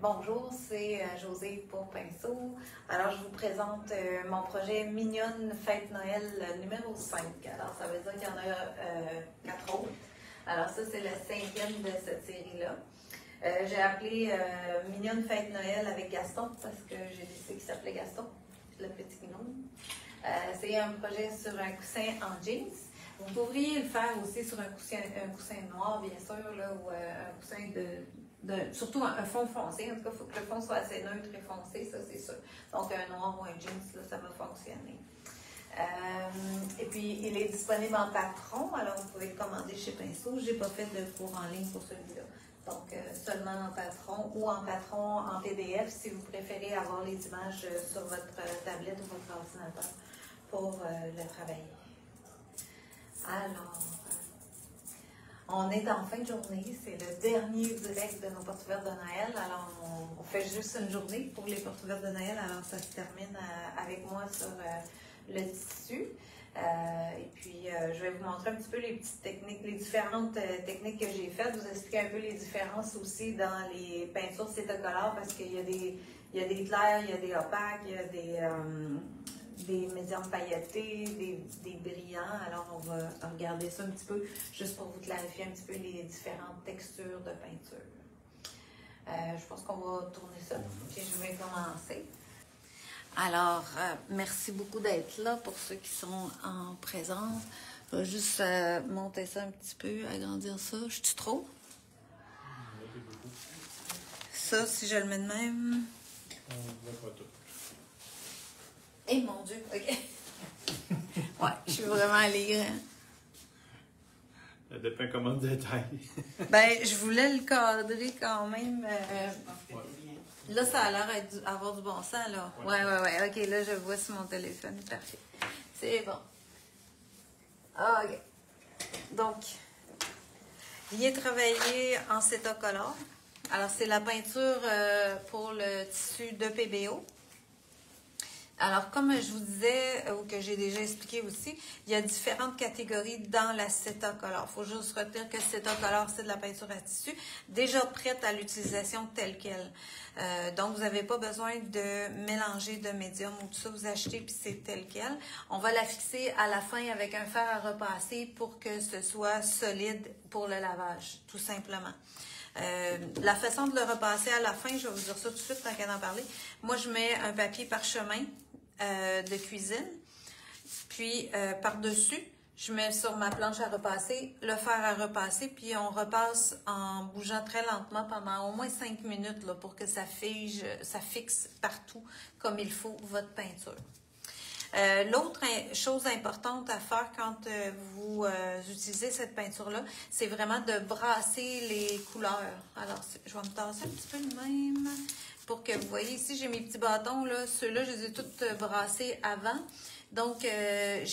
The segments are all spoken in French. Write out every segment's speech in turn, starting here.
Bonjour, c'est Josée pour Pinceau. Alors, je vous présente mon projet Mignonne Fête Noël numéro 5. Alors, ça veut dire qu'il y en a 4 autres. Alors, ça, c'est le 5e de cette série-là. J'ai appelé Mignonne Fête Noël avec Gaston parce que j'ai décidé qu'il s'appelait Gaston, le petit gnome. C'est un projet sur un coussin en jeans. Vous pourriez le faire aussi sur un coussin noir, bien sûr, là, ou un coussin surtout un fond foncé. En tout cas, il faut que le fond soit assez neutre et foncé, ça c'est sûr. Donc, un noir ou un jeans, là, ça va fonctionner. Et puis, il est disponible en patron, alors vous pouvez le commander chez Pinceau. Je n'ai pas fait de cours en ligne pour celui-là. Donc, seulement en patron ou en patron en PDF si vous préférez avoir les images sur votre tablette ou votre ordinateur pour le travailler. Alors, on est en fin de journée, c'est le dernier direct de nos portes ouvertes de Noël. Alors, on fait juste une journée pour les portes ouvertes de Noël. Alors, ça se termine avec moi sur le tissu. Et puis, je vais vous montrer un petit peu les petites techniques, les différentes techniques que j'ai faites. Vous expliquer un peu les différences aussi dans les peintures Cétocolor parce qu'il y a des clairs, il y a des opaques, il y a des médiums pailletés, des brillants. Alors, on va regarder ça un petit peu, juste pour vous clarifier un petit peu les différentes textures de peinture. Je pense qu'on va tourner ça, puis je vais commencer. Alors, merci beaucoup d'être là pour ceux qui sont en présence. Je vais juste monter ça un petit peu, agrandir ça. Je suis trop? Ça, si je le mets de même... On voit pas tout. Eh mon Dieu, ok. Ouais, je suis vraiment allée. Ça dépend comment de détail. Ben, je voulais le cadrer quand même. Ouais. Là, ça a l'air d'avoir du bon sens, là. Ouais. Ok, là, je vois sur mon téléphone. Parfait. C'est bon. Ok. Donc, il est travaillé en Cétocolor. Alors, c'est la peinture pour le tissu de PBO. Alors, comme je vous disais, ou que j'ai déjà expliqué aussi, il y a différentes catégories dans la Cétocolor. Il faut juste retenir que Cétocolor, c'est de la peinture à tissu, déjà prête à l'utilisation telle qu'elle. Donc, vous n'avez pas besoin de mélanger de médium ou tout ça. Vous achetez puis c'est tel quel. On va la fixer à la fin avec un fer à repasser pour que ce soit solide pour le lavage, tout simplement. La façon de le repasser à la fin, je vais vous dire ça tout de suite tant qu'à en parler. Moi, je mets un papier parchemin de cuisine. Puis, par-dessus, je mets sur ma planche à repasser le fer à repasser. Puis, on repasse en bougeant très lentement pendant au moins 5 minutes là, pour que ça fixe partout comme il faut votre peinture. L'autre chose importante à faire quand vous utilisez cette peinture-là, c'est vraiment de brasser les couleurs. Alors, je vais me tasser un petit peu de même pour que vous voyez ici, j'ai mes petits bâtons, là. Ceux-là, je les ai tous brassés avant. Donc, je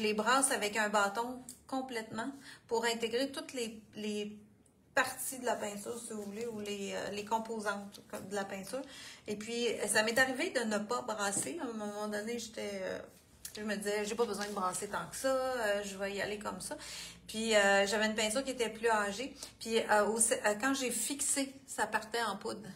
les brasse avec un bâton complètement pour intégrer toutes les partie de la peinture, si vous voulez, ou les composantes de la peinture. Et puis, ça m'est arrivé de ne pas brasser. À un moment donné, je me disais, j'ai pas besoin de brasser tant que ça, je vais y aller comme ça. Puis, j'avais une peinture qui était plus âgée. Puis, quand j'ai fixé, ça partait en poudre.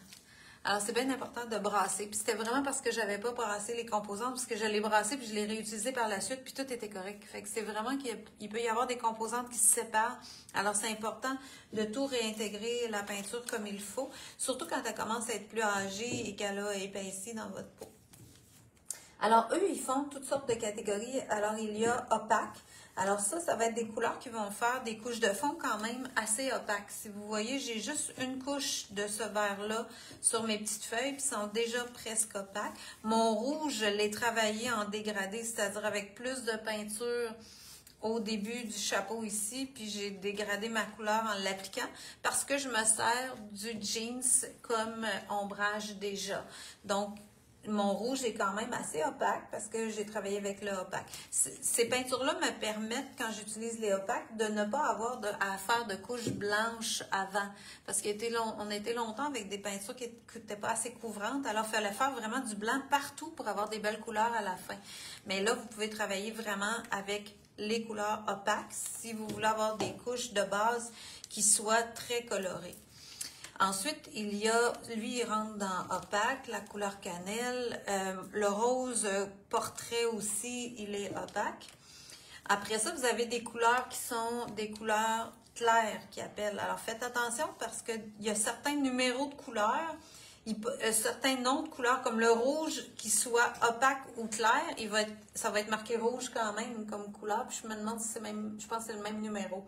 Alors, c'est bien important de brasser. Puis, c'était vraiment parce que j'avais pas brassé les composantes, parce que je l'ai brassé, puis je l'ai réutilisé par la suite, puis tout était correct. Fait que c'est vraiment qu'il peut y avoir des composantes qui se séparent. Alors, c'est important de tout réintégrer la peinture comme il faut, surtout quand elle commence à être plus âgée et qu'elle a épaissi dans votre peau. Alors, eux, ils font toutes sortes de catégories. Alors, il y a opaque. Alors ça va être des couleurs qui vont faire des couches de fond quand même assez opaques. Si vous voyez, j'ai juste une couche de ce vert-là sur mes petites feuilles, puis sont déjà presque opaques. Mon rouge, je l'ai travaillé en dégradé, c'est-à-dire avec plus de peinture au début du chapeau ici, puis j'ai dégradé ma couleur en l'appliquant parce que je me sers du jeans comme ombrage déjà. Donc, mon rouge est quand même assez opaque parce que j'ai travaillé avec le opaque. Ces peintures-là me permettent, quand j'utilise les opaques, de ne pas avoir à faire de couches blanches avant. Parce qu'on était longtemps avec des peintures qui n'étaient pas assez couvrantes. Alors, il fallait faire vraiment du blanc partout pour avoir des belles couleurs à la fin. Mais là, vous pouvez travailler vraiment avec les couleurs opaques si vous voulez avoir des couches de base qui soient très colorées. Ensuite, il y a, lui, il rentre dans opaque, la couleur cannelle. Le rose portrait aussi, il est opaque. Après ça, vous avez des couleurs qui sont des couleurs claires qui appellent. Alors, faites attention parce qu'il y a certains numéros de couleurs, certains noms de couleurs comme le rouge qui soit opaque ou clair, ça va être marqué rouge quand même comme couleur. Puis je me demande si c'est même, je pense que c'est le même numéro.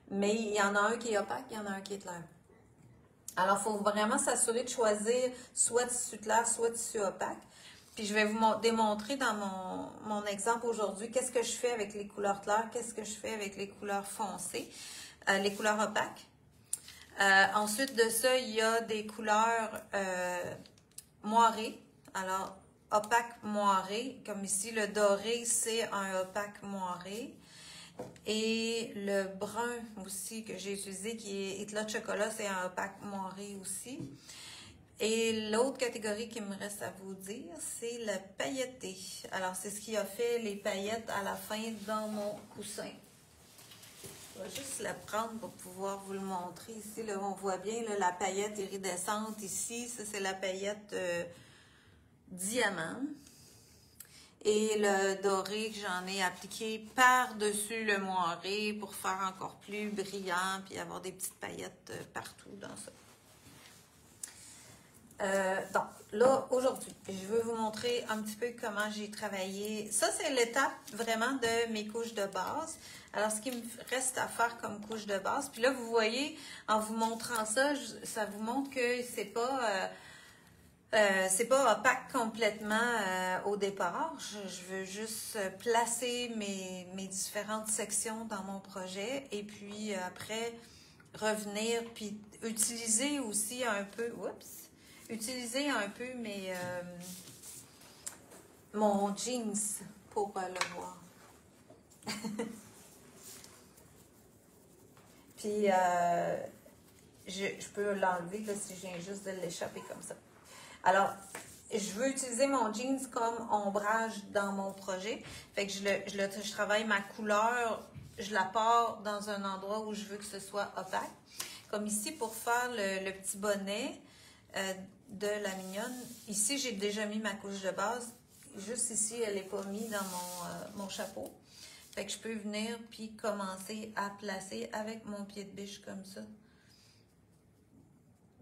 Mais il y en a un qui est opaque, il y en a un qui est clair. Alors, il faut vraiment s'assurer de choisir soit tissu clair, soit tissu opaque. Puis, je vais vous démontrer dans mon exemple aujourd'hui qu'est-ce que je fais avec les couleurs claires, qu'est-ce que je fais avec les couleurs foncées, les couleurs opaques. Ensuite de ça, il y a des couleurs moirées. Alors, opaque moiré, comme ici, le doré, c'est un opaque moiré. Et le brun aussi que j'ai utilisé, qui est éclat de chocolat, c'est un opaque moiré aussi. Et l'autre catégorie qui me reste à vous dire, c'est le pailleté. Alors, c'est ce qui a fait les paillettes à la fin dans mon coussin. Je vais juste la prendre pour pouvoir vous le montrer. Ici, là, on voit bien là, la paillette iridescente ici. Ça, c'est la paillette diamant. Et le doré que j'en ai appliqué par-dessus le moiré pour faire encore plus brillant puis avoir des petites paillettes partout dans ça. Donc, là, aujourd'hui, je veux vous montrer un petit peu comment j'ai travaillé. Ça, c'est l'étape vraiment de mes couches de base. Alors, ce qui me reste à faire comme couche de base, puis là, vous voyez, en vous montrant ça, ça vous montre que c'est pas opaque complètement au départ. Je veux juste placer mes différentes sections dans mon projet et puis après revenir puis utiliser aussi un peu, mon jeans pour le voir. Puis je peux l'enlever là, si je viens juste de l'échapper comme ça. Alors, je veux utiliser mon jeans comme ombrage dans mon projet. Fait que je travaille ma couleur, je la pars dans un endroit où je veux que ce soit opaque. Comme ici, pour faire le petit bonnet de la mignonne. Ici, j'ai déjà mis ma couche de base. Juste ici, elle n'est pas mise dans mon chapeau. Fait que je peux venir puis commencer à placer avec mon pied de biche comme ça.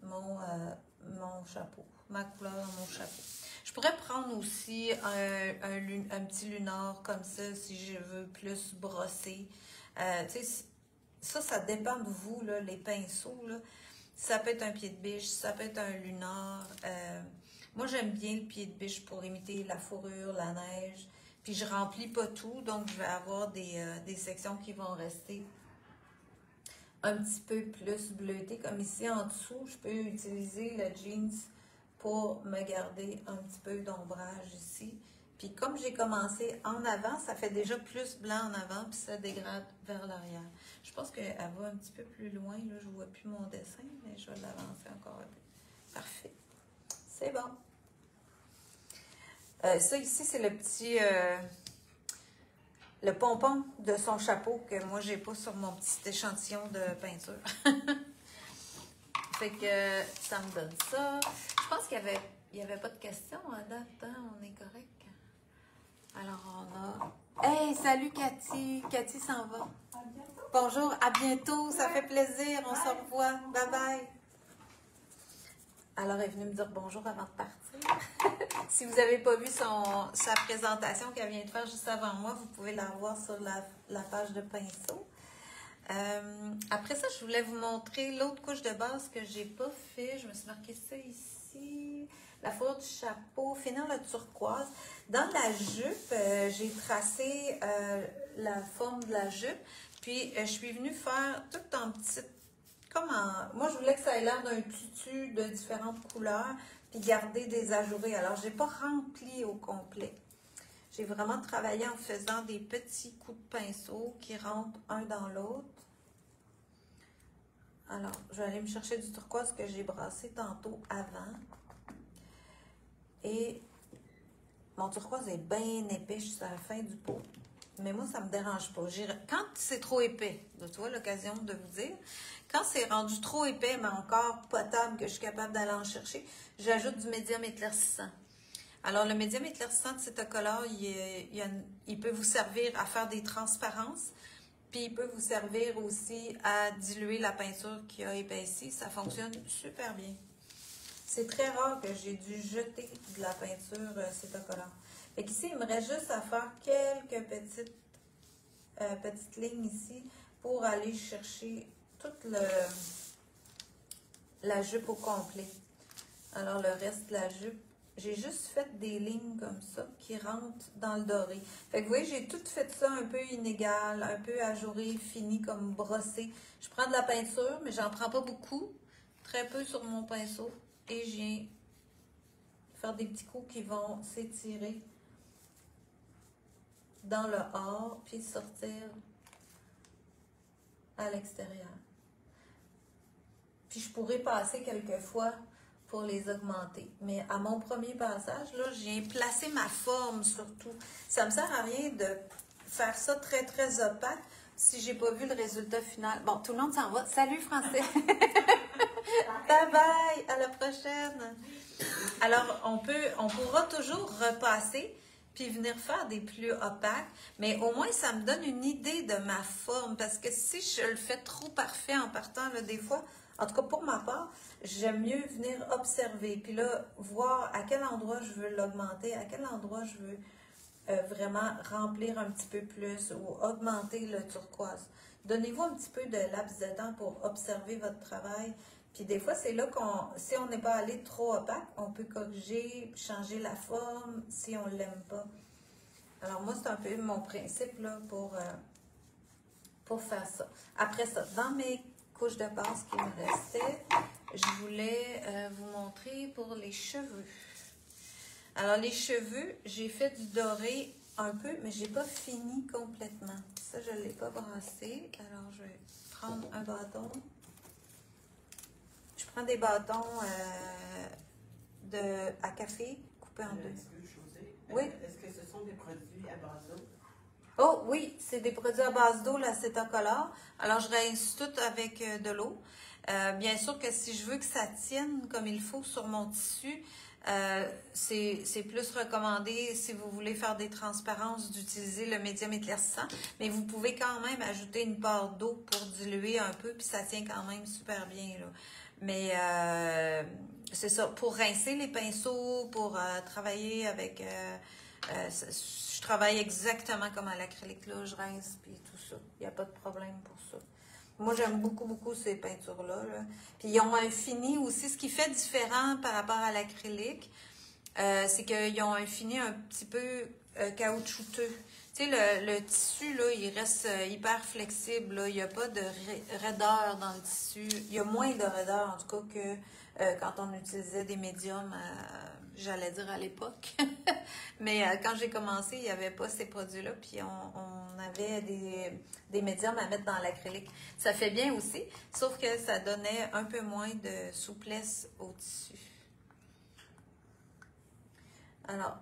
Mon chapeau, ma couleur dans mon chapeau. Je pourrais prendre aussi un petit lunar comme ça si je veux plus brosser. Ça dépend de vous, là, les pinceaux. Là. Ça peut être un pied de biche, ça peut être un lunar. Moi, j'aime bien le pied de biche pour imiter la fourrure, la neige. Puis je remplis pas tout, donc je vais avoir des sections qui vont rester un petit peu plus bleuté, comme ici en dessous, je peux utiliser le jeans pour me garder un petit peu d'ombrage ici. Puis comme j'ai commencé en avant, ça fait déjà plus blanc en avant, puis ça dégrade vers l'arrière. Je pense qu'elle va un petit peu plus loin, là, je ne vois plus mon dessin, mais je vais l'avancer encore un peu. Parfait. C'est bon. Ça ici, c'est le petit... le pompon de son chapeau que moi, j'ai pas sur mon petit échantillon de peinture. Fait que ça me donne ça. Je pense qu'il y avait pas de questions à date, hein? On est correct. Alors, on a... Hey, salut Cathy! Cathy s'en va. Bonjour, à bientôt. Ça fait plaisir. On se revoit. Bye bye. Alors, elle est venue me dire bonjour avant de partir. Si vous n'avez pas vu sa présentation qu'elle vient de faire juste avant moi, vous pouvez la voir sur la page de pinceau. Après ça, je voulais vous montrer l'autre couche de base que j'ai pas fait. Je me suis marqué ça ici. La fourrure du chapeau, finir le turquoise. Dans la jupe, j'ai tracé la forme de la jupe. Puis, je suis venue faire tout en petite... Moi, je voulais que ça ait l'air d'un tutu de différentes couleurs, puis garder des ajourés. Alors, je n'ai pas rempli au complet. J'ai vraiment travaillé en faisant des petits coups de pinceau qui rentrent un dans l'autre. Alors, je vais aller me chercher du turquoise que j'ai brassé tantôt avant. Et mon turquoise est bien épais, je suis à la fin du pot. Mais moi, ça me dérange pas. Quand c'est trop épais, là, tu vois, l'occasion de vous dire, quand c'est rendu trop épais, mais encore potable, que je suis capable d'aller en chercher, j'ajoute du médium éclaircissant. Alors, le médium éclaircissant de Cetacolor, il peut vous servir à faire des transparences, puis il peut vous servir aussi à diluer la peinture qui a épaissi. Ça fonctionne super bien. C'est très rare que j'ai dû jeter de la peinture Cetacolor. Fait qu'ici, il me reste juste à faire quelques petites lignes ici pour aller chercher toute la jupe au complet. Alors, le reste de la jupe, j'ai juste fait des lignes comme ça qui rentrent dans le doré. Fait que vous voyez, j'ai tout fait ça un peu inégal, un peu ajouré, fini, comme brossé. Je prends de la peinture, mais j'en prends pas beaucoup, très peu sur mon pinceau. Et je viens faire des petits coups qui vont s'étirer dans le hors, puis sortir à l'extérieur. Puis je pourrais passer quelquefois pour les augmenter. Mais à mon premier passage, là, j'ai placé ma forme surtout. Ça me sert à rien de faire ça très, très opaque si j'ai pas vu le résultat final. Bon, tout le monde s'en va. Salut, Français! Bye bye! À la prochaine! Alors, on pourra toujours repasser puis venir faire des plus opaques, mais au moins, ça me donne une idée de ma forme, parce que si je le fais trop parfait en partant, là, des fois, en tout cas pour ma part, j'aime mieux venir observer, puis là, voir à quel endroit je veux l'augmenter, à quel endroit je veux vraiment remplir un petit peu plus ou augmenter le turquoise. Donnez-vous un petit peu de laps de temps pour observer votre travail. Puis des fois, c'est là si on n'est pas allé trop opaque, on peut corriger, changer la forme si on ne l'aime pas. Alors moi, c'est un peu mon principe là, pour faire ça. Après ça, dans mes couches de base qui me restaient, je voulais vous montrer pour les cheveux. Alors, les cheveux, j'ai fait du doré un peu, mais je n'ai pas fini complètement. Ça, je ne l'ai pas brassé. Alors, je vais prendre un bâton. Je prends des bâtons à café coupés en deux. Oui. Est-ce que ce sont des produits à base d'eau? Oh oui, c'est des produits à base d'eau, la Cetacolor. Alors, je rince tout avec de l'eau. Bien sûr que si je veux que ça tienne comme il faut sur mon tissu, c'est plus recommandé si vous voulez faire des transparences d'utiliser le médium éclaircissant, mais vous pouvez quand même ajouter une part d'eau pour diluer un peu, puis ça tient quand même super bien, là. Mais c'est ça, pour rincer les pinceaux, pour travailler avec... je travaille exactement comme à l'acrylique, là, je rince, puis tout ça. Il n'y a pas de problème pour ça. Moi, j'aime beaucoup, beaucoup ces peintures-là, là. Puis, ils ont un fini aussi. Ce qui fait différent par rapport à l'acrylique, c'est qu'ils ont un fini un petit peu caoutchouteux. Tu sais, le tissu, là, il reste hyper flexible, là. Il n'y a pas de raideur dans le tissu. Il y a moins de raideur, en tout cas, que quand on utilisait des médiums, j'allais dire à l'époque. Mais quand j'ai commencé, il n'y avait pas ces produits-là, puis on avait des médiums à mettre dans l'acrylique. Ça fait bien aussi, sauf que ça donnait un peu moins de souplesse au tissu. Alors,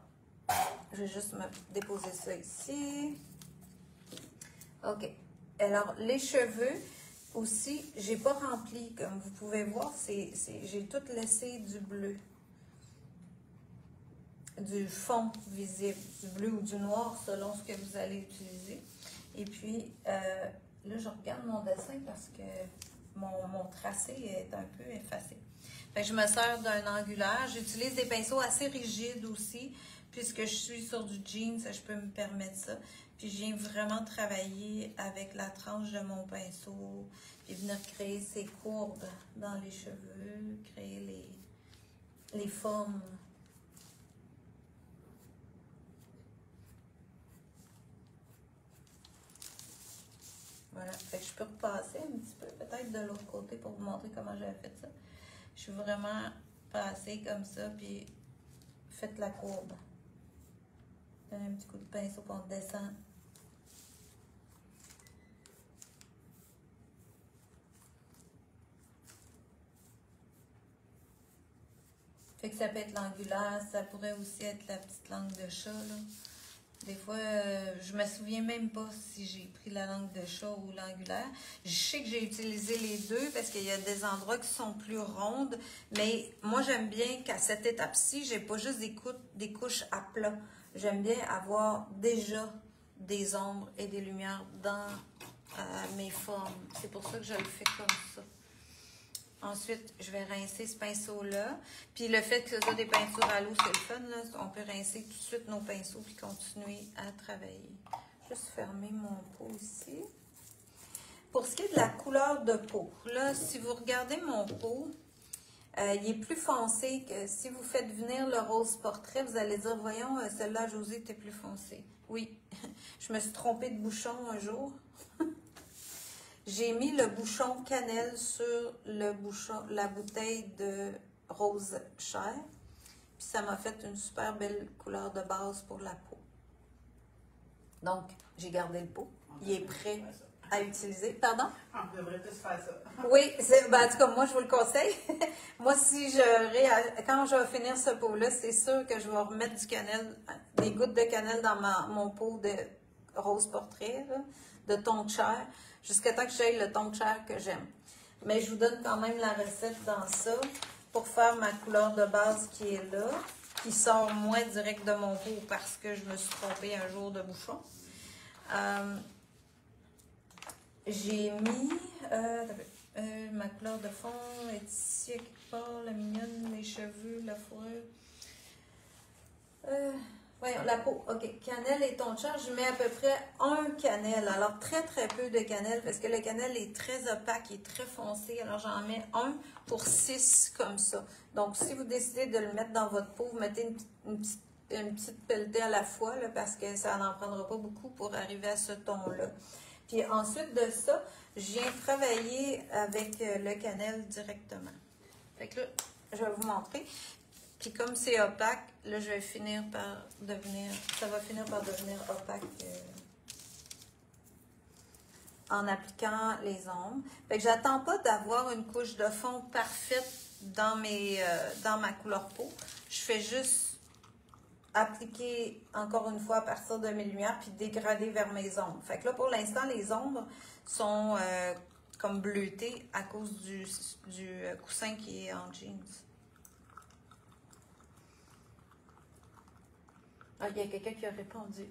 je vais juste me déposer ça ici. OK. Alors, les cheveux aussi, j'ai pas rempli. Comme vous pouvez voir, j'ai tout laissé du bleu. Du fond visible, du bleu ou du noir selon ce que vous allez utiliser. Et puis, là, je regarde mon dessin parce que mon tracé est un peu effacé. Fait que je me sers d'un angulaire. J'utilise des pinceaux assez rigides aussi, puisque je suis sur du jeans, je peux me permettre ça. Puis je viens vraiment travailler avec la tranche de mon pinceau, puis venir créer ces courbes dans les cheveux, créer les formes. Voilà, fait que je peux repasser un petit peu, peut-être de l'autre côté pour vous montrer comment j'avais fait ça. Je suis vraiment passée comme ça, puis faites la courbe. Donnez un petit coup de pinceau pour on descend. Fait que ça peut être l'angulaire, ça pourrait aussi être la petite langue de chat, là. Des fois, je me souviens même pas si j'ai pris la langue de chat ou l'angulaire. Je sais que j'ai utilisé les deux parce qu'il y a des endroits qui sont plus rondes, mais moi, j'aime bien qu'à cette étape-ci, j'ai pas juste des couches à plat. J'aime bien avoir déjà des ombres et des lumières dans mes formes. C'est pour ça que je le fais comme ça. Ensuite, je vais rincer ce pinceau-là. Puis le fait que ce soit des peintures à l'eau, c'est le fun, là. On peut rincer tout de suite nos pinceaux puis continuer à travailler. Juste fermer mon pot ici. Pour ce qui est de la couleur de peau, là, si vous regardez mon pot, il est plus foncé que si vous faites venir le rose portrait, vous allez dire, voyons, celle-là, Josée, était plus foncée. Oui, je me suis trompée de bouchon un jour. J'ai mis le bouchon cannelle sur la bouteille de rose chair. Puis ça m'a fait une super belle couleur de base pour la peau. Donc, j'ai gardé le pot. Il est prêt à utiliser. Pardon? On devrait tous faire ça. Oui, en tout cas, moi, je vous le conseille. Moi, quand je vais finir ce pot-là, c'est sûr que je vais remettre des gouttes de cannelle dans mon pot de rose portrait, là, de ton de chair, jusqu'à temps que j'aille le ton de chair que j'aime. Mais je vous donne quand même la recette dans ça pour faire ma couleur de base qui est là, qui sort moins direct de mon pot parce que je me suis trompée un jour de bouchon. J'ai mis ma couleur de fond est ici à quelque part, la mignonne, les cheveux, la fourrure. Voyons, la peau. OK. Cannelle et ton de chair, je mets à peu près un cannelle. Alors, très, très peu de cannelle parce que le cannelle est très opaque, il est très foncé. Alors, j'en mets 1 pour 6 comme ça. Donc, si vous décidez de le mettre dans votre peau, vous mettez une petite pelletée à la fois là, parce que ça n'en prendra pas beaucoup pour arriver à ce ton-là. Puis ensuite de ça, je viens travailler avec le cannelle directement. Fait que là, je vais vous montrer. Puis comme c'est opaque, là, ça va finir par devenir opaque en appliquant les ombres. Fait que j'attends pas d'avoir une couche de fond parfaite dans ma couleur peau. Je fais juste appliquer encore une fois à partir de mes lumières puis dégrader vers mes ombres. Fait que là, pour l'instant, les ombres sont comme bleutées à cause du coussin qui est en jeans. Ah, il y a quelqu'un qui a répondu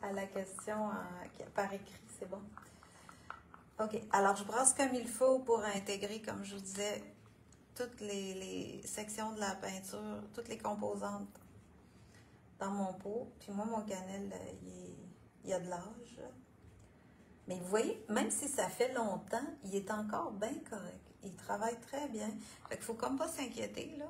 à la question par écrit, c'est bon. OK, alors je brasse comme il faut pour intégrer, comme je vous disais, toutes les sections de la peinture, toutes les composantes dans mon pot. Puis moi, mon cannelle, il y a de l'âge. Mais vous voyez, même si ça fait longtemps, il est encore bien correct. Il travaille très bien. Fait qu'il ne faut comme pas s'inquiéter, là.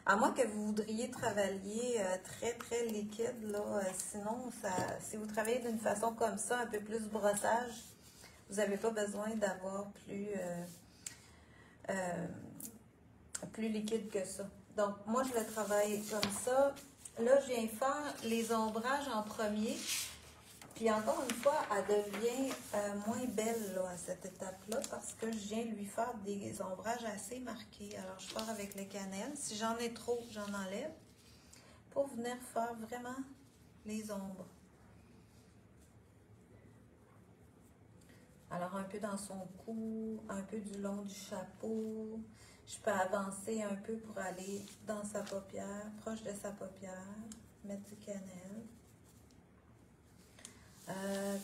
À moins que vous voudriez travailler très, très liquide, là. Sinon, si vous travaillez d'une façon comme ça, un peu plus brossage, vous n'avez pas besoin d'avoir plus liquide que ça. Donc, moi, je le travaille comme ça. Là, je viens faire les ombrages en premier. Puis encore une fois, elle devient moins belle là, à cette étape-là parce que je viens lui faire des ombrages assez marqués. Alors, je pars avec le cannelle. Si j'en ai trop, j'en enlève pour venir faire vraiment les ombres. Alors, un peu dans son cou, un peu du long du chapeau. Je peux avancer un peu pour aller dans sa paupière, proche de sa paupière, mettre du cannelle.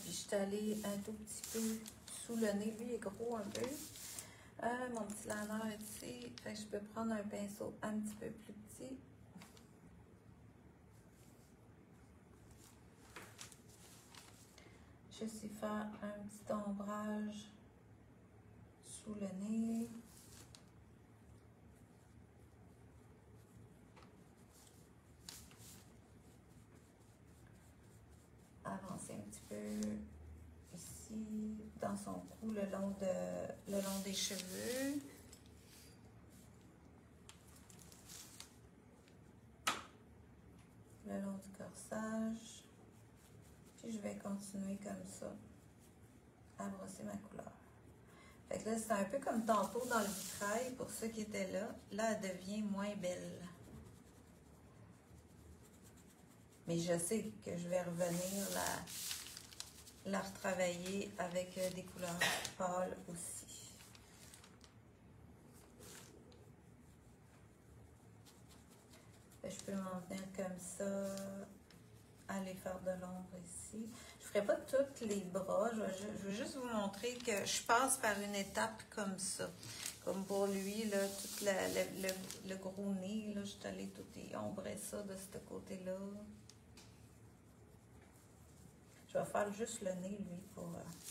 Puis je suis allée un tout petit peu sous le nez. Lui, il est gros un peu. Mon petit liner est ici. Fait que je peux prendre un pinceau un petit peu plus petit. Juste y faire un petit ombrage sous le nez. Avancer un petit peu ici, dans son cou, le long des cheveux. Le long du corsage. Puis je vais continuer comme ça à brosser ma couleur. Fait que là, c'est un peu comme tantôt dans le vitrail, pour ceux qui étaient là. Là, elle devient moins belle. Mais je sais que je vais revenir la retravailler avec des couleurs pâles aussi. Je peux m'en tenir comme ça, aller faire de l'ombre ici. Je ne ferai pas tous les bras, je veux juste vous montrer que je passe par une étape comme ça. Comme pour lui, là, tout le gros nez, là, je suis allée tout ombrer ça de ce côté-là. Je vais faire juste le nez, lui, pour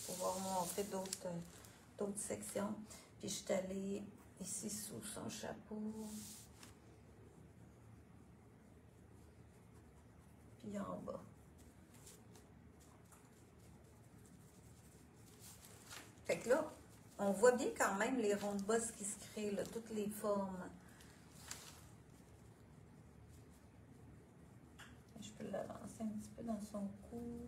pouvoir montrer d'autres sections. Puis je suis allée ici sous son chapeau. Puis en bas. Fait que là, on voit bien quand même les ronds de bosse qui se créent, là, toutes les formes. Je peux l'avancer un petit peu dans son cou.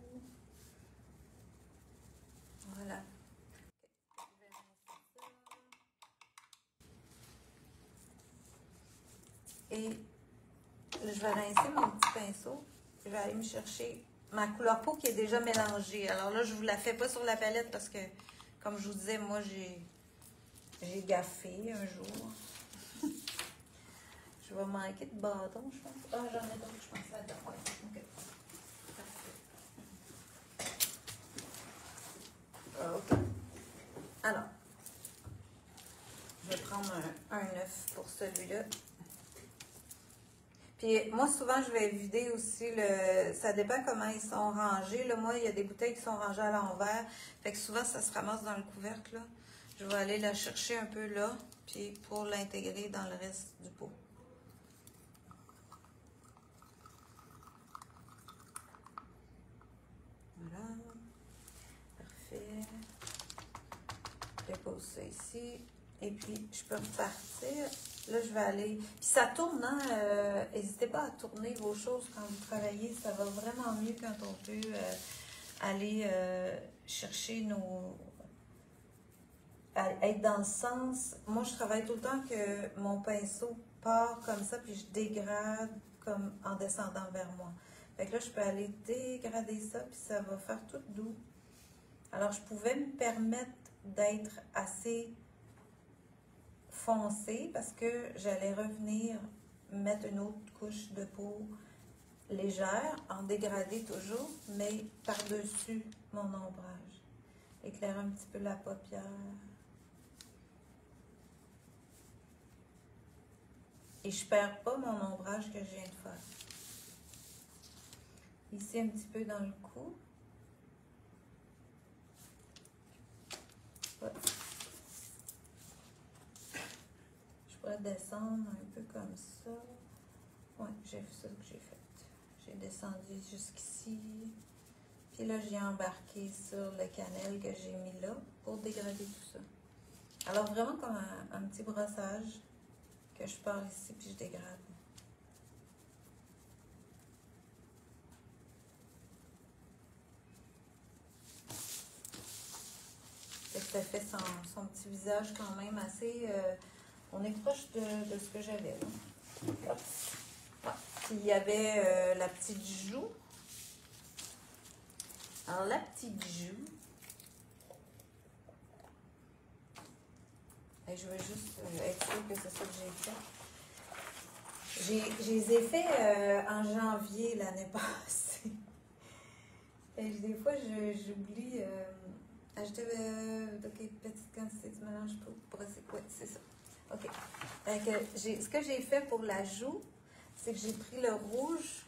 Voilà. Et je vais rincer mon petit pinceau. Je vais aller me chercher ma couleur peau qui est déjà mélangée. Alors là, je ne vous la fais pas sur la palette parce que, comme je vous disais, moi, j'ai gaffé un jour. Je vais manquer de bâton, je pense. Ah, j'en ai d'autres, je pense là-dedans. Ouais. OK. Parfait. OK. Alors, je vais prendre un 9 pour celui-là. Puis moi, souvent, je vais vider aussi ça dépend comment ils sont rangés. Là, moi, il y a des bouteilles qui sont rangées à l'envers. Fait que souvent, ça se ramasse dans le couvercle, là. Je vais aller la chercher un peu là, puis pour l'intégrer dans le reste du pot. Voilà. Parfait. Je dépose ça ici. Et puis, je peux repartir. Là, je vais aller... Puis ça tourne, hein? N'hésitez pas à tourner vos choses quand vous travaillez. Ça va vraiment mieux quand on peut aller chercher nos... être dans le sens... Moi, je travaille tout le temps que mon pinceau part comme ça, puis je dégrade comme en descendant vers moi. Fait que là, je peux aller dégrader ça, puis ça va faire tout doux. Alors, je pouvais me permettre d'être assez foncé parce que j'allais revenir mettre une autre couche de peau légère, en dégradé toujours, mais par-dessus mon ombrage. Éclairer un petit peu la paupière. Et je ne perds pas mon ombrage que je viens de faire. Ici, un petit peu dans le cou. Ouais. Je pourrais descendre un peu comme ça. Oui, j'ai fait ça que j'ai fait. J'ai descendu jusqu'ici. Puis là, j'ai embarqué sur le cannelle que j'ai mis là pour dégrader tout ça. Alors, vraiment comme un petit brossage que je pars ici puis je dégrade. Ça fait son petit visage quand même assez... on est proche de ce que j'avais là. Ouais. Puis il y avait la petite joue. Alors la petite joue... Et je veux juste être sûre que c'est ça que j'ai fait. Je les ai fait en janvier l'année passée. Et des fois, j'oublie... Acheter petite quantité de mélange pour brosser. Oui, c'est ça. OK. Ce que j'ai fait pour la joue, c'est que j'ai pris le rouge.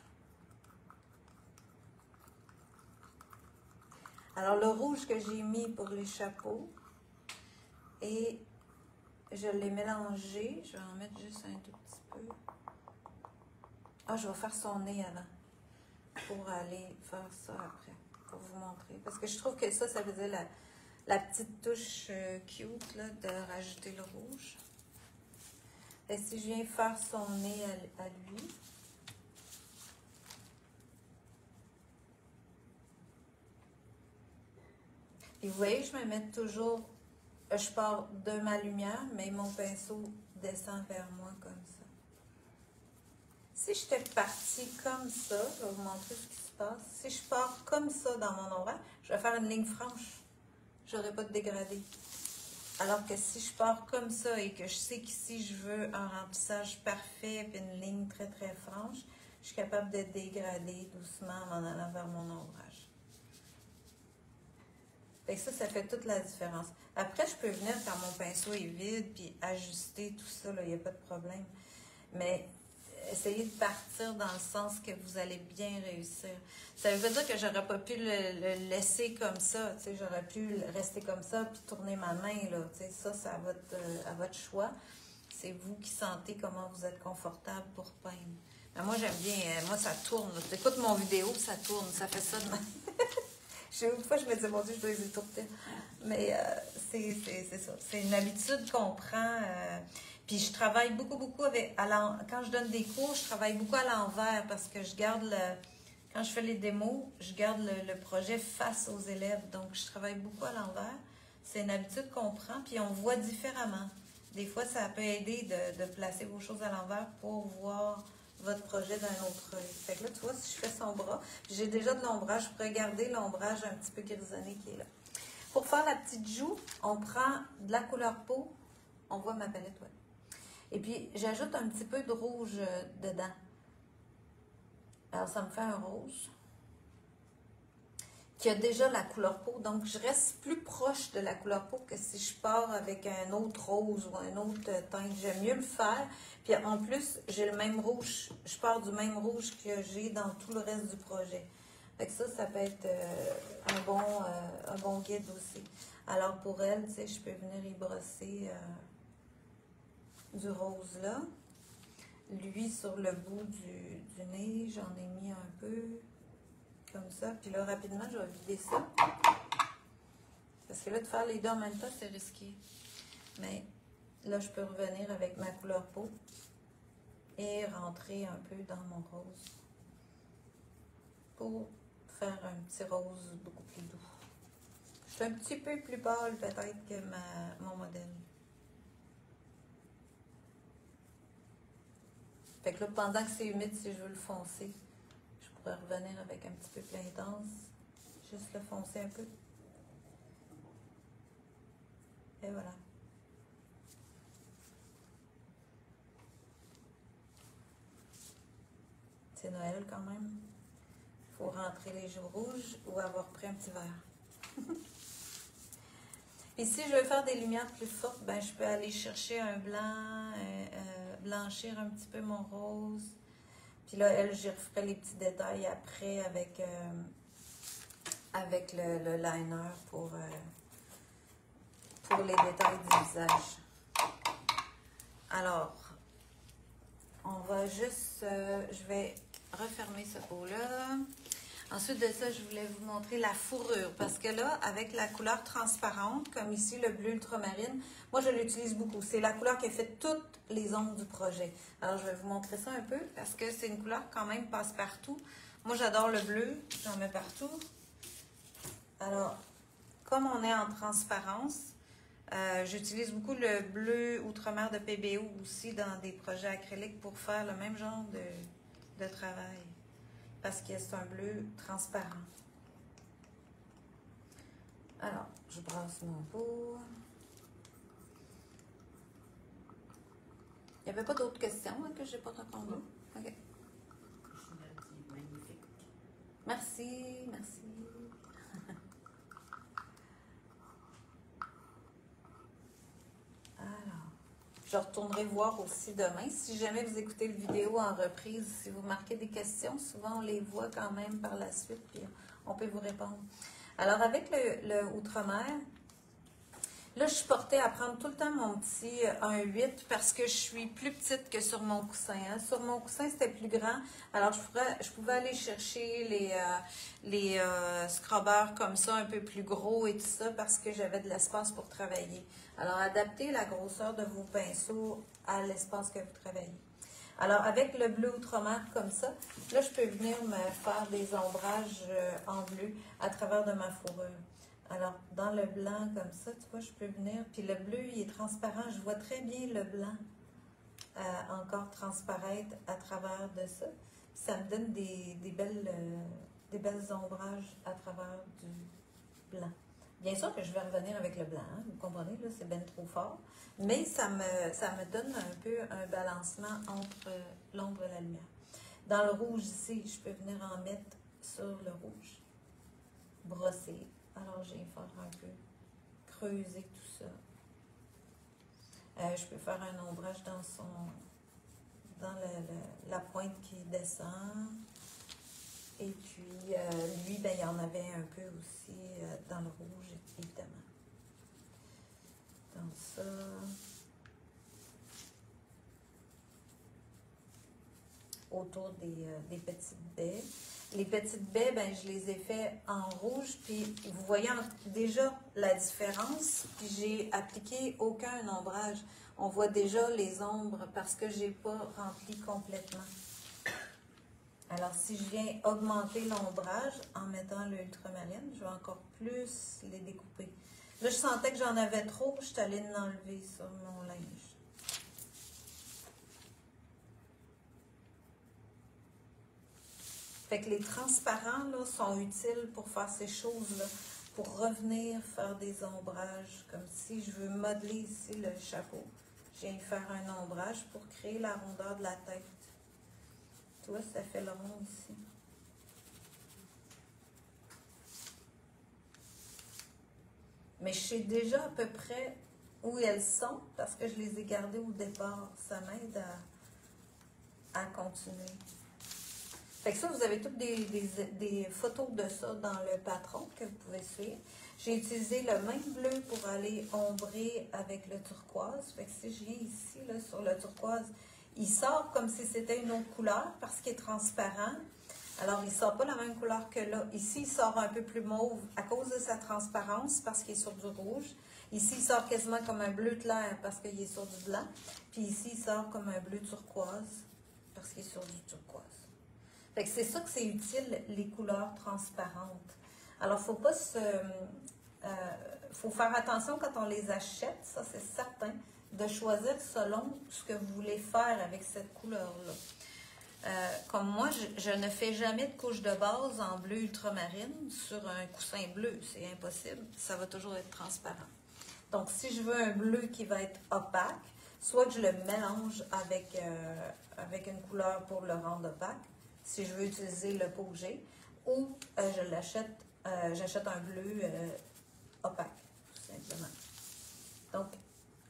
Alors, le rouge que j'ai mis pour les chapeaux, et je l'ai mélangé. Je vais en mettre juste un tout petit peu. Ah, je vais faire son nez avant pour aller faire ça après, pour vous montrer. Parce que je trouve que ça faisait la petite touche cute là, de rajouter le rouge. Et si je viens faire son nez à lui, et vous voyez, je me mets toujours, je pars de ma lumière, mais mon pinceau descend vers moi comme ça. Si j'étais partie comme ça, je vais vous montrer ce qui se passe. Si je pars comme ça dans mon ombrage, je vais faire une ligne franche. Je n'aurai pas de dégradé. Alors que si je pars comme ça et que je sais qu'ici, je veux un remplissage parfait et une ligne très, très franche, je suis capable de dégrader doucement en allant vers mon ombrage. Fait que ça fait toute la différence. Après, je peux venir quand mon pinceau est vide puis ajuster tout ça, il n'y a pas de problème. Mais essayez de partir dans le sens que vous allez bien réussir. Ça veut pas dire que j'aurais pas pu le laisser comme ça. J'aurais pu rester comme ça puis tourner ma main. Là, ça, c'est à votre choix. C'est vous qui sentez comment vous êtes confortable pour peindre. Mais moi, j'aime bien. Moi, ça tourne. J'écoute mon vidéo, ça tourne. Ça fait ça de même. Une fois, je me disais, mon Dieu, je dois les étourdir. Mais c'est ça. C'est une habitude qu'on prend. Puis je travaille beaucoup avec. Quand je donne des cours, je travaille beaucoup à l'envers parce que je garde quand je fais les démos, je garde le projet face aux élèves. Donc, je travaille beaucoup à l'envers. C'est une habitude qu'on prend, puis on voit différemment. Des fois, ça peut aider de placer vos choses à l'envers pour voir votre projet d'un autre œil. Fait que là, tu vois, si je fais son bras, j'ai déjà de l'ombrage, je pourrais garder l'ombrage un petit peu grisonné qui est là. Pour faire la petite joue, on prend de la couleur peau. On voit ma palette, ouais. Et puis, j'ajoute un petit peu de rouge dedans. Alors, ça me fait un rose qui a déjà la couleur peau. Donc, je reste plus proche de la couleur peau que si je pars avec un autre rose ou un autre teinte. J'aime mieux le faire. Puis, en plus, j'ai le même rouge. Je pars du même rouge que j'ai dans tout le reste du projet. Fait que ça peut être un bon guide aussi. Alors, pour elle, tu sais, je peux venir y brosser du rose là. Lui, sur le bout du nez, j'en ai mis un peu comme ça. Puis là, rapidement, je vais vider ça. Parce que là, de faire les deux en même temps, c'est risqué. Mais là, je peux revenir avec ma couleur peau et rentrer un peu dans mon rose pour faire un petit rose beaucoup plus doux. Je suis un petit peu plus pâle peut-être que mon modèle. Fait que là, pendant que c'est humide, si je veux le foncer, je pourrais revenir avec un petit peu plus intense. Juste le foncer un peu. Et voilà. C'est Noël quand même. Il faut rentrer les joues rouges ou avoir pris un petit verre. Et si je veux faire des lumières plus fortes, ben, je peux aller chercher un blanc, blanchir un petit peu mon rose. Puis là, elle, j'y referai les petits détails après avec le liner pour les détails du visage. Alors, on va juste... je vais refermer ce pot-là. Ensuite de ça, je voulais vous montrer la fourrure. Parce que là, avec la couleur transparente, comme ici, le bleu ultramarine, moi, je l'utilise beaucoup. C'est la couleur qui a fait toutes les ombres du projet. Alors, je vais vous montrer ça un peu parce que c'est une couleur quand même passe-partout. Moi, j'adore le bleu. J'en mets partout. Alors, comme on est en transparence, j'utilise beaucoup le bleu outre-mer de PBO aussi dans des projets acryliques pour faire le même genre de travail. Parce que c'est un bleu transparent. Alors, je brasse mon pot. Il n'y avait pas d'autres questions que je n'ai pas répondu? OK. Merci, merci. Alors, je retournerai voir aussi demain. Si jamais vous écoutez la vidéo en reprise, si vous marquez des questions, souvent on les voit quand même par la suite, puis on peut vous répondre. Alors, avec le Outre-mer, là, je suis portée à prendre tout le temps mon petit 1,8 parce que je suis plus petite que sur mon coussin. Hein. Sur mon coussin, c'était plus grand. Alors, je pouvais aller chercher les scrubbers comme ça, un peu plus gros et tout ça, parce que j'avais de l'espace pour travailler. Alors, adaptez la grosseur de vos pinceaux à l'espace que vous travaillez. Alors, avec le bleu outre-mer comme ça, là, je peux venir me faire des ombrages en bleu à travers de ma fourrure. Alors, dans le blanc comme ça, tu vois, je peux venir. Puis le bleu, il est transparent. Je vois très bien le blanc encore transparaître à travers de ça. Ça me donne des belles ombrages à travers du blanc. Bien sûr que je vais revenir avec le blanc, hein, vous comprenez, là, c'est bien trop fort. Mais ça me donne un peu un balancement entre l'ombre et la lumière. Dans le rouge ici, je peux venir en mettre sur le rouge. Brosser. Alors, je vais faire un peu creuser tout ça. Je peux faire un ombrage dans la pointe qui descend. Et puis, lui, ben, il y en avait un peu aussi dans le rouge, évidemment. Dans ça. Autour des petites baies. Les petites baies, ben, je les ai fait en rouge, puis vous voyez déjà la différence, puis j'ai appliqué aucun ombrage. On voit déjà les ombres parce que je n'ai pas rempli complètement. Alors, si je viens augmenter l'ombrage en mettant l'ultramarine, je vais encore plus les découper. Là, je sentais que j'en avais trop, je suis allée l'enlever sur mon linge. Fait que les transparents là, sont utiles pour faire ces choses-là, pour revenir faire des ombrages, comme si je veux modeler ici le chapeau. Je viens faire un ombrage pour créer la rondeur de la tête. Tu vois, ça fait le rond ici. Mais je sais déjà à peu près où elles sont, parce que je les ai gardées au départ. Ça m'aide à continuer. Fait que ça, vous avez toutes des photos de ça dans le patron que vous pouvez suivre. J'ai utilisé le même bleu pour aller ombrer avec le turquoise. Fait que si je viens ici, là, sur le turquoise, il sort comme si c'était une autre couleur parce qu'il est transparent. Alors, il ne sort pas la même couleur que là. Ici, il sort un peu plus mauve à cause de sa transparence parce qu'il est sur du rouge. Ici, il sort quasiment comme un bleu clair parce qu'il est sur du blanc. Puis ici, il sort comme un bleu turquoise parce qu'il est sur du turquoise. Fait que c'est ça que c'est utile, les couleurs transparentes. Alors, faut pas faut faire attention quand on les achète, ça c'est certain, de choisir selon ce que vous voulez faire avec cette couleur-là. Comme moi, je ne fais jamais de couche de base en bleu ultramarine sur un coussin bleu. C'est impossible. Ça va toujours être transparent. Donc, si je veux un bleu qui va être opaque, soit que je le mélange avec une couleur pour le rendre opaque, si je veux utiliser le pot que j'ai, ou j'achète un bleu opaque, tout simplement. Donc,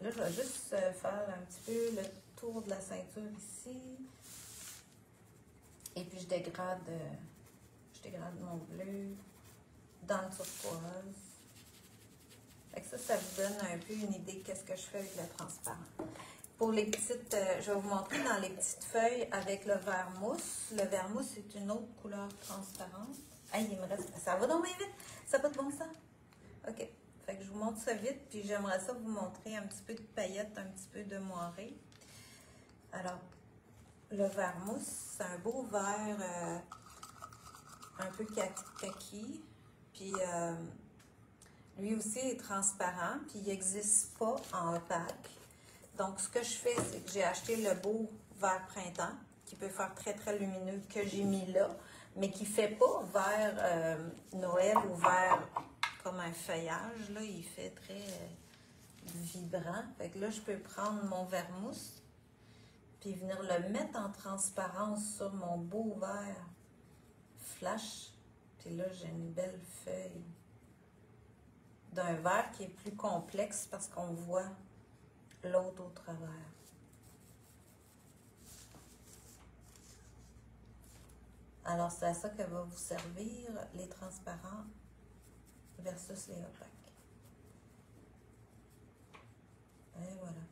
là, je vais juste faire un petit peu le tour de la ceinture ici. Et puis, je dégrade mon bleu dans le turquoise. Fait que ça vous donne un peu une idée de qu'est-ce que je fais avec le transparent. Pour les petites, je vais vous montrer dans les petites feuilles avec le vert mousse. Le vert mousse, c'est une autre couleur transparente. Hey, il me reste, ça va donc bien vite? Ça n'a pas de bon sens? OK. Fait que je vous montre ça vite, puis j'aimerais ça vous montrer un petit peu de paillettes, un petit peu de moiré. Alors, le vert mousse, c'est un beau vert un peu kaki. Puis, lui aussi est transparent, puis il n'existe pas en opaque. Donc, ce que je fais, c'est que j'ai acheté le beau vert printemps, qui peut faire très, très lumineux, que j'ai mis là, mais qui ne fait pas vert Noël ou vert comme un feuillage. Là, il fait très vibrant. Fait que là, je peux prendre mon vert mousse, puis venir le mettre en transparence sur mon beau vert flash. Puis là, j'ai une belle feuille d'un vert qui est plus complexe parce qu'on voit l'autre au travers. Alors, c'est à ça que va vous servir les transparents versus les opaques. Et voilà.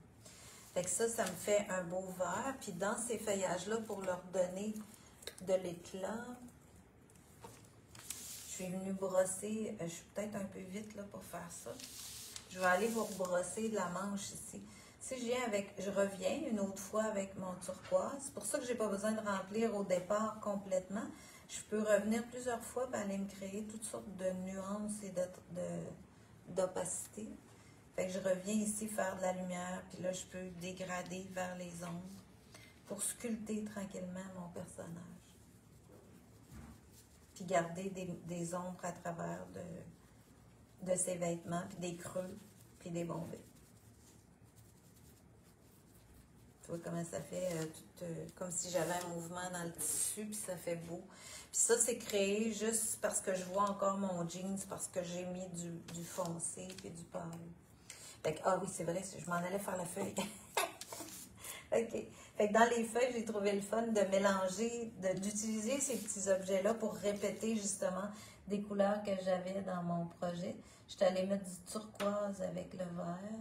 Fait que ça me fait un beau vert. Puis dans ces feuillages-là, pour leur donner de l'éclat, je suis venue brosser, je suis peut-être un peu vite là pour faire ça. Je vais aller vous brosser la manche ici. Si je viens je reviens une autre fois avec mon turquoise. C'est pour ça que je n'ai pas besoin de remplir au départ complètement. Je peux revenir plusieurs fois et aller me créer toutes sortes de nuances et d'opacité. Fait que je reviens ici faire de la lumière, puis là, je peux dégrader vers les ombres. pour sculpter tranquillement mon personnage. Puis garder des ombres à travers de ses vêtements, puis des creux, puis des bombées. Tu vois comment ça fait, comme si j'avais un mouvement dans le tissu, puis ça fait beau. Puis ça, c'est créé juste parce que je vois encore mon jeans, parce que j'ai mis du foncé, puis du pâle. Fait que, ah oui, c'est vrai, je m'en allais faire la feuille. OK. Fait que dans les feuilles, j'ai trouvé le fun de mélanger, d'utiliser ces petits objets-là pour répéter justement des couleurs que j'avais dans mon projet. Je suis allée mettre du turquoise avec le vert.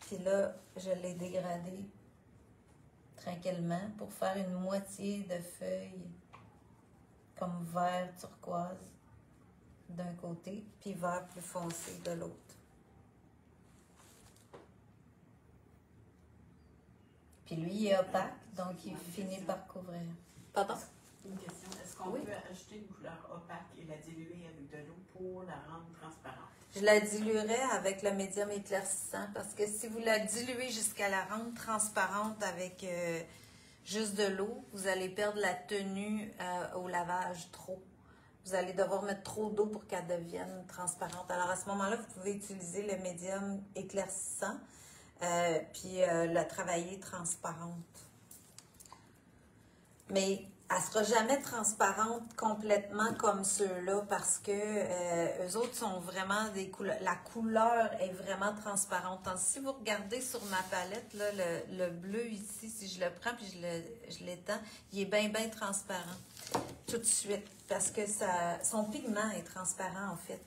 Puis là, je l'ai dégradé tranquillement pour faire une moitié de feuilles comme vert turquoise d'un côté, puis vert plus foncé de l'autre. Puis lui, il est opaque, donc il finit par couvrir. Pardon? Une question. Est-ce qu'on peut ajouter une couleur opaque et la diluer avec de l'eau pour la rendre transparente? Je la diluerai avec le médium éclaircissant parce que si vous la diluez jusqu'à la rendre transparente avec juste de l'eau, vous allez perdre la tenue au lavage trop. Vous allez devoir mettre trop d'eau pour qu'elle devienne transparente. Alors à ce moment-là, vous pouvez utiliser le médium éclaircissant puis la travailler transparente. Mais elle ne sera jamais transparente complètement comme ceux-là parce que eux autres sont vraiment des couleurs. La couleur est vraiment transparente. Tandis si vous regardez sur ma palette, là, le bleu ici, si je le prends puis je l'étends, il est bien, bien transparent tout de suite parce que son pigment est transparent en fait.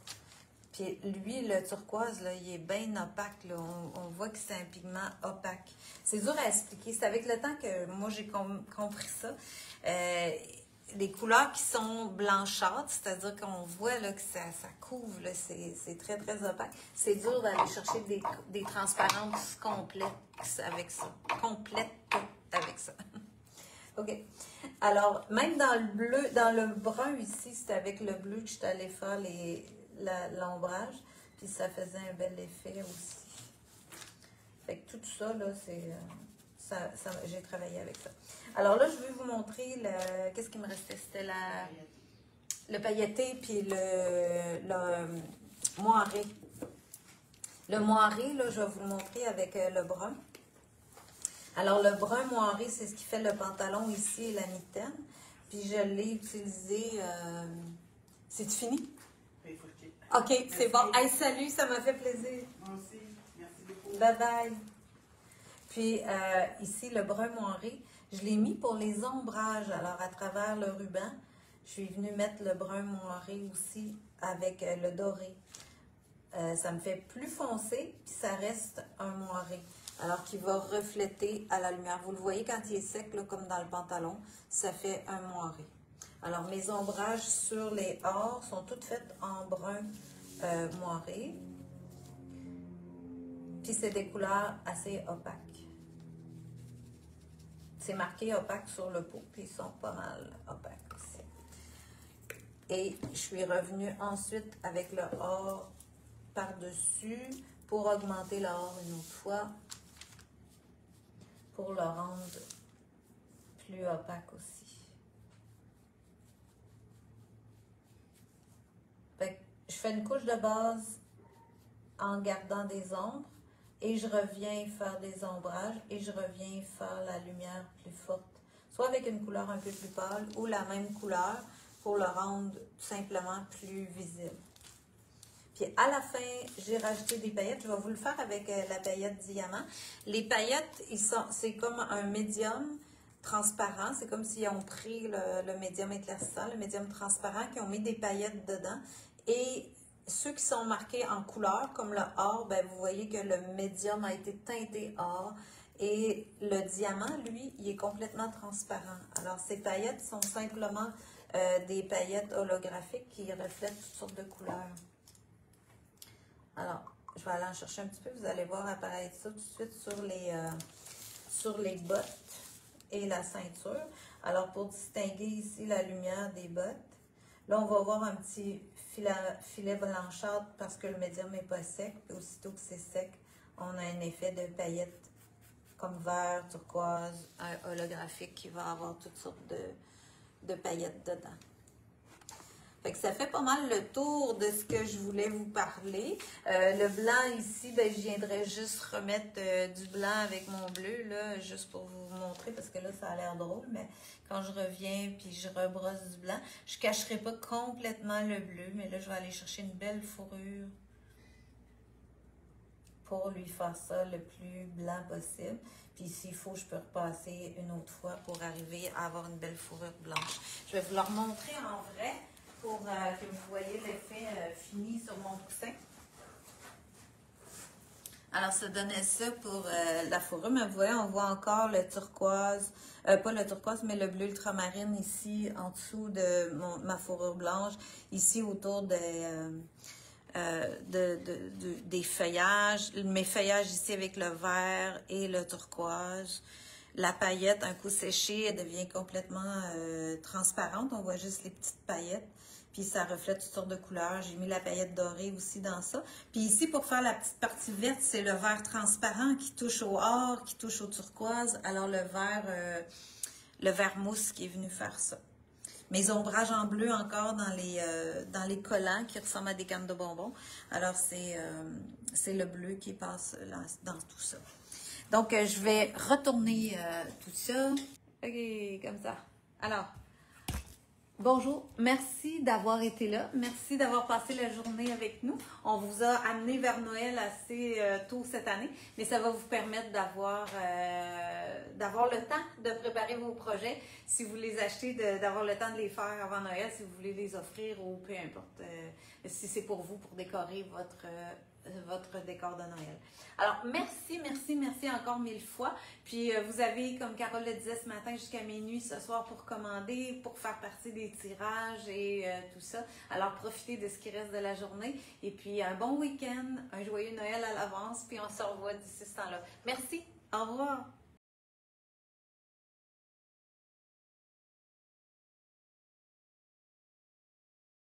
Puis lui, le turquoise, là, il est bien opaque. Là. On voit que c'est un pigment opaque. C'est dur à expliquer. C'est avec le temps que moi, j'ai compris ça. Les couleurs qui sont blanchâtres, c'est-à-dire qu'on voit là, que ça couvre, là, c'est très, très opaque. C'est dur d'aller chercher des transparences complexes avec ça. Complètes avec ça. OK. Alors, même dans le bleu, dans le brun ici, c'est avec le bleu que je suis allée faire l'ombrage, puis ça faisait un bel effet aussi. Fait que tout ça, là, j'ai travaillé avec ça. Alors là, je vais vous montrer qu'est-ce qui me restait? C'était le pailleté, puis le moiré. Le moiré, là, je vais vous le montrer avec le brun. Alors, le brun moiré, c'est ce qui fait le pantalon ici et la mitaine. Puis je l'ai utilisé... C'est fini? Il faut que OK, c'est bon. Hey, salut, ça m'a fait plaisir. Moi aussi. Merci beaucoup. Bye bye. Puis ici, le brun moiré, je l'ai mis pour les ombrages. Alors, à travers le ruban, je suis venue mettre le brun moiré aussi avec le doré. Ça me fait plus foncé, puis ça reste un moiré. Alors, qui va refléter à la lumière. Vous le voyez quand il est sec, là, comme dans le pantalon, ça fait un moiré. Alors, mes ombrages sur les ors sont toutes faites en brun moiré. Puis, c'est des couleurs assez opaques. C'est marqué opaque sur le pot, puis ils sont pas mal opaques aussi. Et je suis revenue ensuite avec le or par-dessus pour augmenter le or une autre fois, pour le rendre plus opaque aussi. Fait que je fais une couche de base en gardant des ombres et je reviens faire des ombrages et je reviens faire la lumière plus forte, soit avec une couleur un peu plus pâle ou la même couleur pour le rendre tout simplement plus visible. Puis à la fin, j'ai rajouté des paillettes. Je vais vous le faire avec la paillette diamant. Les paillettes, c'est comme un médium transparent. C'est comme s'ils ont pris le médium éclaircissant, le médium transparent, qui ont mis des paillettes dedans. Et ceux qui sont marqués en couleur, comme le or, ben, vous voyez que le médium a été teinté or. Et le diamant, lui, il est complètement transparent. Alors, ces paillettes sont simplement des paillettes holographiques qui reflètent toutes sortes de couleurs. Alors, je vais aller en chercher un petit peu. Vous allez voir apparaître ça tout de suite sur les bottes et la ceinture. Alors, pour distinguer ici la lumière des bottes, là, on va voir un petit filet blanchâtre parce que le médium n'est pas sec. Et aussitôt que c'est sec, on a un effet de paillettes comme vert, turquoise, un holographique qui va avoir toutes sortes de paillettes dedans. Fait que ça fait pas mal le tour de ce que je voulais vous parler. Le blanc ici, ben, je viendrai juste remettre du blanc avec mon bleu, là, juste pour vous montrer, parce que là, ça a l'air drôle, mais quand je reviens puis je rebrosse du blanc, je ne cacherai pas complètement le bleu, mais là, je vais aller chercher une belle fourrure pour lui faire ça le plus blanc possible. Puis s'il faut, je peux repasser une autre fois pour arriver à avoir une belle fourrure blanche. Je vais vous leur montrer en vrai pour que vous voyez l'effet fini sur mon coussin. Alors, ça donnait ça pour la fourrure, mais vous voyez, on voit encore le turquoise, pas le turquoise, mais le bleu ultramarine ici, en dessous de ma fourrure blanche, ici autour des feuillages, mes feuillages ici avec le vert et le turquoise. La paillette, un coup séchée, elle devient complètement transparente, on voit juste les petites paillettes. Puis ça reflète toutes sortes de couleurs. J'ai mis la paillette dorée aussi dans ça. Puis ici, pour faire la petite partie verte, c'est le vert transparent qui touche au or, qui touche au turquoise. Alors le vert mousse qui est venu faire ça. Mes ombrages en bleu encore dans les collants qui ressemblent à des cannes de bonbons. Alors c'est le bleu qui passe dans tout ça. Donc je vais retourner tout ça. OK, comme ça. Alors... Bonjour, merci d'avoir été là. Merci d'avoir passé la journée avec nous. On vous a amené vers Noël assez tôt cette année, mais ça va vous permettre d'avoir le temps de préparer vos projets. Si vous les achetez, d'avoir le temps de les faire avant Noël, si vous voulez les offrir ou peu importe. Si c'est pour vous, pour décorer votre décor de Noël. Alors, merci encore 1000 fois. Puis, vous avez, comme Carole le disait ce matin, jusqu'à minuit ce soir pour commander, pour faire partie des tirages et tout ça. Alors, profitez de ce qui reste de la journée. Et puis, un bon week-end, un joyeux Noël à l'avance. Puis, on se revoit d'ici ce temps-là. Merci. Au revoir.